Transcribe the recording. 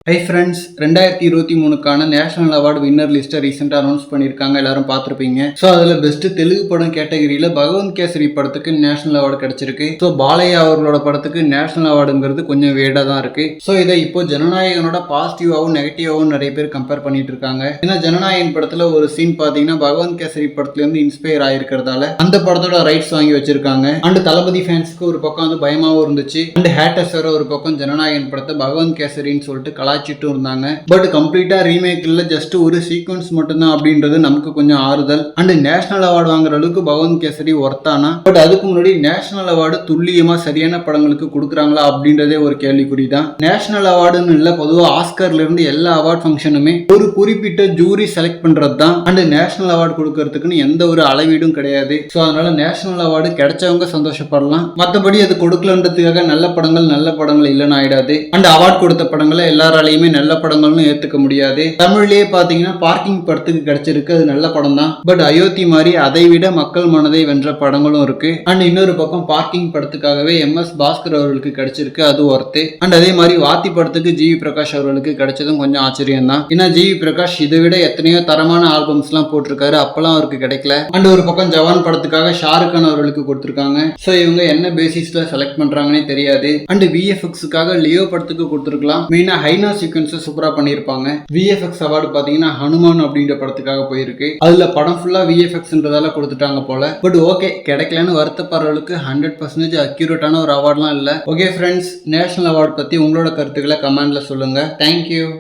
High friends, 2023க்கான national award winner லிஸ்ட்டை ரீசெண்டாக அனௌன்ஸ் பண்ணியிருக்காங்க. எல்லாரும் பார்த்துருப்பீங்க. ஸோ அதில் பெஸ்ட் தெலுங்கு படம் கேட்டகரியில் பகவந்த் கேசரி படத்துக்கு நேஷனல் அவார்டு கிடைச்சிருக்கு. ஸோ பாலையா அவர்களோட படத்துக்கு நேஷனல் அவார்டுங்கிறது கொஞ்சம் வேடாக தான் இருக்கு. ஸோ இதை இப்போ ஜனநாயகனோட பாசிட்டிவாகவும் நெகட்டிவாகவும் நிறைய பேர் கம்பேர் பண்ணிட்டு இருக்காங்க. ஏன்னா ஜனநாயகன் படத்தில் ஒரு சீன் பார்த்தீங்கன்னா பகவந்த் கேசரி படத்துலேருந்து இன்ஸ்பயர் ஆயிருக்கிறதால அந்த படத்தோட ரைட்ஸ் வாங்கி வச்சிருக்காங்க. அண்ட் தளபதி ஃபேன்ஸ்க்கு ஒரு பக்கம் வந்து பயமாகவும் இருந்துச்சு. அண்ட் ஹேட்டர்ஸ் வேற ஒரு பக்கம் ஜனநாயகன் படத்தை பகவந்த் கேசரின்னு சொல்லிட்டு கலாச்சிட்டு இருந்தாங்க. பட் கம்ப்ளீட்டா ரீமேக் இல்ல, ஜஸ்ட் ஒரு சீக்வன்ஸ் மட்டும்தான் அப்படின்றது நமக்கு கொஞ்சம் ஆறுதல். அண்ட் நேஷனல் அவார்டு வாங்குற அளவுக்கு பகவந்த் கேசரி ஒர்த்தானா? பட் அதுக்கு முன்னாடி நேஷனல் அவார்டு துல்லியமா சரியான படங்களுக்கு கொடுக்குறாங்களா அப்படின்றதே ஒரு கேள்விக்குறி தான். நேஷனல் அவார்டுன்னு இல்ல, பொதுவாக ஆஸ்கர்ல இருந்து எல்லா அவார்ட் ஃபங்க்ஷனுமே ஒரு குறிப்பிட்ட ஜூரி செலக்ட் பண்றது தான். அண்ட் நேஷனல் அவார்டு கொடுக்கறதுக்குன்னு எந்த ஒரு அளவீடும் கிடையாது. ஸோ அதனால நேஷனல் அவார்டு கிடைச்சவங்க சந்தோஷப்படலாம். மற்றபடி அது கொடுக்கலன்றதுக்காக நல்ல படங்கள் இல்லைன்னு ஆயிடாது. அண்ட் அவார்டு கொடுத்த படங்களை எல்லாராலையுமே நல்ல படங்கள்னு ஏத்துக்க முடியாது. தமிழ்லயே பாத்தீங்கன்னா பார்க்கிங் படத்துக்கு கிடைச்சிருக்கு, அது நல்ல படம் தான். பட் அயோத்தி மாதிரி அதை விட மக்கள் மனதை வென்ற படங்களும் இருக்கு. அண்ட் இன்னொரு பக்கம் பார்க்கிங் படத்துக்காகவே MS பாஸ்கர் அவர்களுக்கு கிடைச்சிருக்கு, அது ஒர்த்து. அண்ட் அதே மாதிரி வாத்தி படத்துக்கு GV பிரகாஷ் அவர்களுக்கு கிடைச்சதும் கொஞ்சம் ஆச்சரியம் தான். ஏன்னா GV பிரகாஷ் இதை விட எத்தனையோ தரமான ஆல்பம்ஸ் எல்லாம் போட்டிருக்காரு, அப்பெல்லாம் அவருக்கு கிடைக்கல. அண்ட் ஒரு பக்கம் ஜவான் படத்துக்காக ஷாருக் கான் அவர்களுக்கு கொடுத்திருக்காங்க. ஸோ இவங்க என்ன பேசிஸ்ல செலக்ட் பண்றாங்கன்னே தெரியாது. அண்ட் VFX-க்காக லியோ படத்துக்கு கொடுத்திருக்கலாம். மெயினா ஹைனா சீக்வன்ஸ் சூப்பரா பண்ணியிருப்பாங்க. VFX அவார்டு பாத்தீங்கன்னா ஹனுமான் அப்படின்ற படத்துக்காக போயிருக்கு. அதுல படம் ஃபுல்லா VFXன்றதால கொடுத்துட்டாங்க போல. பட் ஓகே, கிடைக்கலன்னு வருத்தப்படுறவங்களுக்கு 100% அக்யூரேட்டான ஒரு அவார்ட்லாம் இல்ல. ஓகே ஃப்ரெண்ட்ஸ், நேஷனல் அவார்டு பத்தி உங்களோட கருத்துக்களை கமெண்ட்ல சொல்லுங்க. தேங்க்யூ.